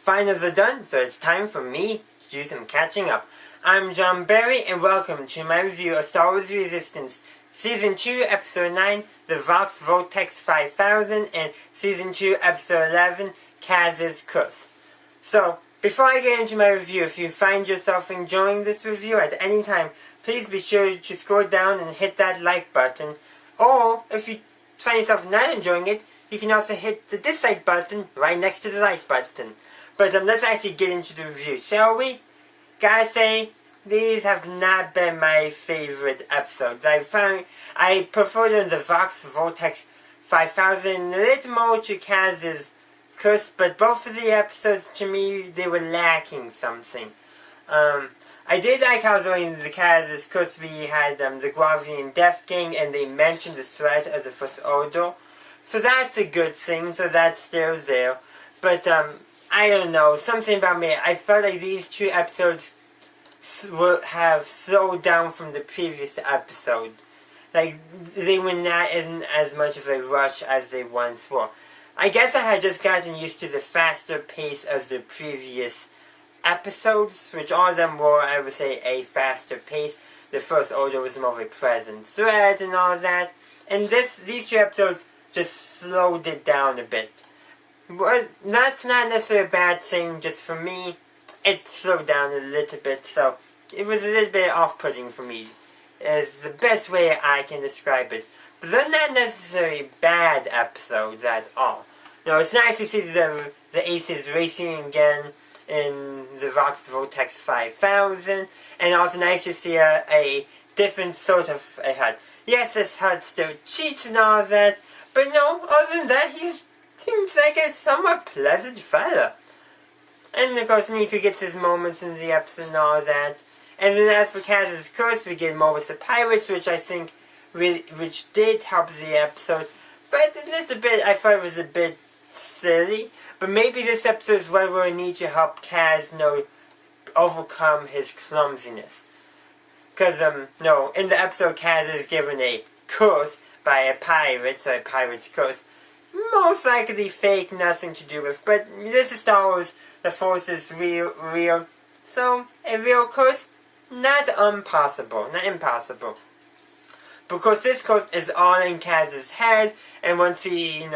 finals are done, so it's time for me to do some catching up. I'm John Berry, and welcome to my review of Star Wars Resistance, Season 2, Episode 9, the Voxx Vortex 5000, and Season 2, Episode 11, Kazs Curse. So, before I get into my review, if you find yourself enjoying this review at any time, please be sure to scroll down and hit that like button. Or, if you find yourself not enjoying it, you can also hit the dislike button right next to the like button. But let's actually get into the review, shall we? Gotta say, these have not been my favorite episodes. I prefer the Voxx Vortex 5000 a little more to Kaz's Curse, but both of the episodes, to me, they were lacking something. I did like how during the Kaz's Curse we had the Guavian Death King, and they mentioned the threat of the First Order. So that's a good thing, so that's still there. But, I don't know, something about me, I felt like these two episodes have slowed down from the previous episode. Like, they were not in as much of a rush as they once were. I guess I had just gotten used to the faster pace of the previous episodes, which all of them were, I would say, a faster pace. The First Order was more of a present threat and all that. And these two episodes just slowed it down a bit. But that's not necessarily a bad thing, just for me, it slowed down a little bit, so it was a little bit off-putting for me. Is the best way I can describe it. But they're not necessarily bad episodes at all. No, it's nice to see the Aces racing again in the Voxx Vortex 5000, and also nice to see a different sort of a HUD. Yes, this HUD still cheats and all that, but no, other than that, he seems like a somewhat pleasant fella. And of course, Nico gets his moments in the episode and all that. And then as for Kaz's Curse, we get more with the pirates, which I think which did help the episode. But a little bit, I thought it was a bit silly. But maybe this episode is what we need to help Kaz, overcome his clumsiness. Because, in the episode, Kaz is given a curse by a pirate, so a pirate's curse. Most likely fake, nothing to do with. But this is Star Wars, the Force is real. So, a real curse, not impossible. Because this curse is all in Kaz's head, and once he,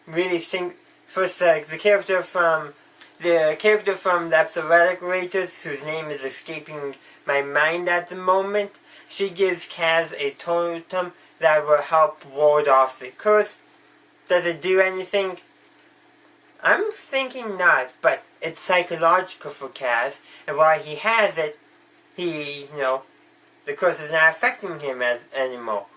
really thinks, first, the character from the episode Relic Raiders, whose name is escaping my mind at the moment, she gives Kaz a totem that will help ward off the curse. Does it do anything? I'm thinking not, but it's psychological for Kaz, and while he has it, the curse is not affecting him anymore.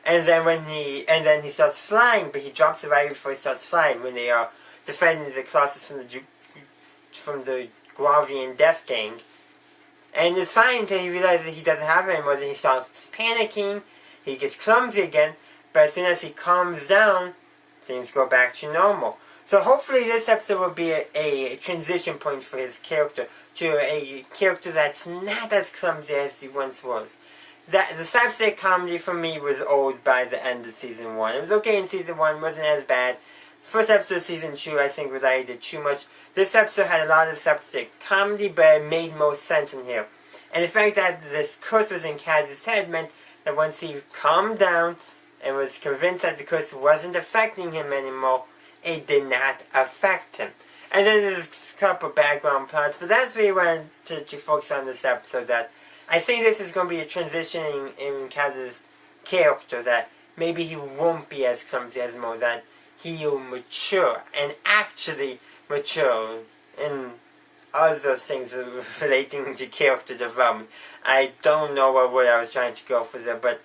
And then he starts flying, but he drops it right before he starts flying when they are defending the Colossus from the Guavian Death King. And it's fine until he realizes that he doesn't have it anymore. Then he starts panicking, he gets clumsy again, but as soon as he calms down, things go back to normal. So hopefully this episode will be a transition point for his character to a character that's not as clumsy as he once was. The slapstick comedy for me was old by the end of Season 1. It was okay in Season 1, wasn't as bad. First episode of Season 2 I think relied it too much. This episode had a lot of slapstick comedy, but it made most sense in here. And the fact that this curse was in Kaz's head meant that once he calmed down and was convinced that the curse wasn't affecting him anymore, it did not affect him. And then there's a couple background plots, but that's really what I wanted to focus on this episode, that I think this is going to be a transition in Kaz's character, that maybe he won't be as clumsy as more, that he will mature, and actually mature in other things relating to character development. I don't know what word I was trying to go for there, but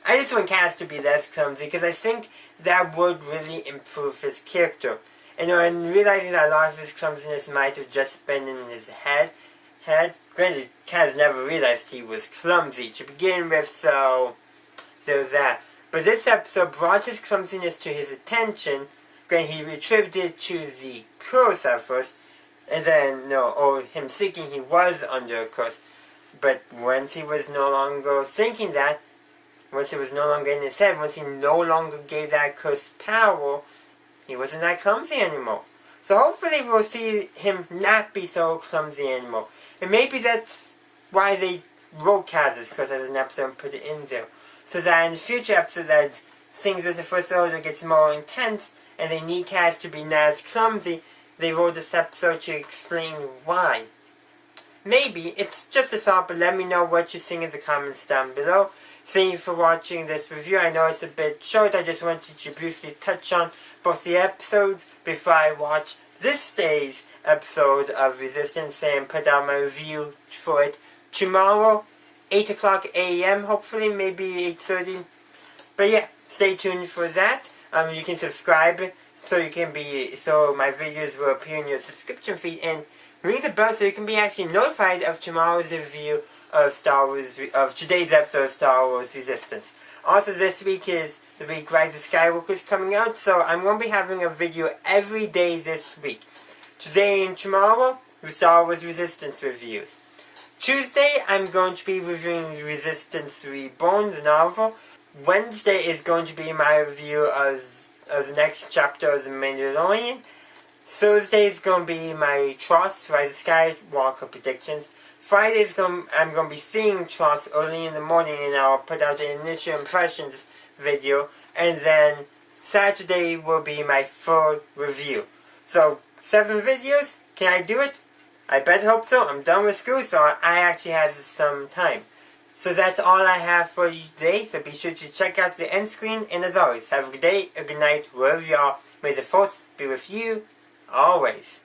I just want Kaz to be less clumsy, because I think that would really improve his character. And realizing that a lot of his clumsiness might have just been in his head. Granted, Kaz never realized he was clumsy to begin with, so there's that. But this episode brought his clumsiness to his attention. Granted, he attributed it to the curse at first, and then, or him thinking he was under a curse. But once he was no longer thinking that, once it was no longer in his head, once he no longer gave that curse power, he wasn't that clumsy anymore. So hopefully we'll see him not be so clumsy anymore. And maybe that's why they wrote Kazs Curse as an episode and put it in there. So that in the future episodes, as things with the First Order gets more intense, and they need Kaz to be not as clumsy, they wrote this episode to explain why. Maybe, it's just a thought, but let me know what you think in the comments down below. Thank you for watching this review. I know it's a bit short, I just wanted to briefly touch on both the episodes before I watch this day's episode of Resistance and put out my review for it tomorrow, 8 o'clock a.m. hopefully, maybe 8:30. But yeah, stay tuned for that. You can subscribe so my videos will appear in your subscription feed, and ring the bell so you can be actually notified of tomorrow's review of today's episode of Star Wars Resistance. Also, this week is the week Rise of Skywalker is coming out, so I'm going to be having a video every day this week. Today and tomorrow, Star Wars Resistance reviews. Tuesday, I'm going to be reviewing Resistance Reborn, the novel. Wednesday is going to be my review of the next chapter of The Mandalorian. Thursday is going to be my Tross, Rise of Skywalker predictions. Friday I'm going to be seeing Tross early in the morning, and I'll put out an initial impressions video. And then Saturday will be my full review. So, 7 videos. Can I do it? I better hope so. I'm done with school, so I actually have some time. So that's all I have for you today, so be sure to check out the end screen, and as always, have a good day, a good night, wherever you are. May the Force be with you, always.